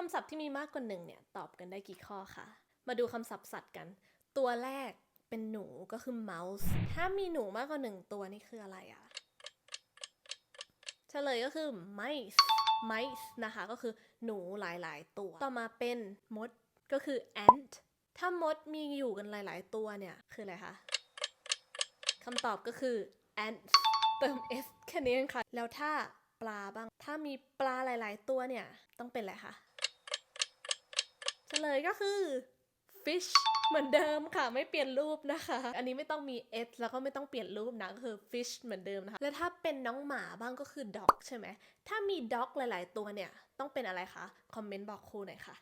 ำศัพท์ที่มีมากกว่าหนึ่งเนี่ยตอบกันได้กี่ข้อคะมาดูคำศัพท์สัตว์กันตัวแรกเป็นหนูก็คือ mouse ถ้ามีหนูมากกว่า1ตัวนี่คืออะไรอะเฉลยก็คือ mice นะคะก็คือหนูหลายๆตัวต่อมาเป็นมดก็คือ ant ถ้ามดมีอยู่กันหลายๆตัวเนี่ยคืออะไรคะคำตอบก็คือ ants เติม s แค่นี้เองค่ะแล้วถ้าปลาบ้างถ้ามีปลาหลายๆตัวเนี่ยต้องเป็นอะไรคะเฉลยก็คือ fish เหมือนเดิมค่ะไม่เปลี่ยนรูปนะคะอันนี้ไม่ต้องมี s แล้วก็ไม่ต้องเปลี่ยนรูปนะก็คือ fish เหมือนเดิมนะคะแล้วถ้าเป็นน้องหมาบ้างก็คือ dog ใช่ไหมถ้ามี dog หลายๆตัวเนี่ยต้องเป็นอะไรคะคอมเมนต์บอกครูหน่อยค่ะ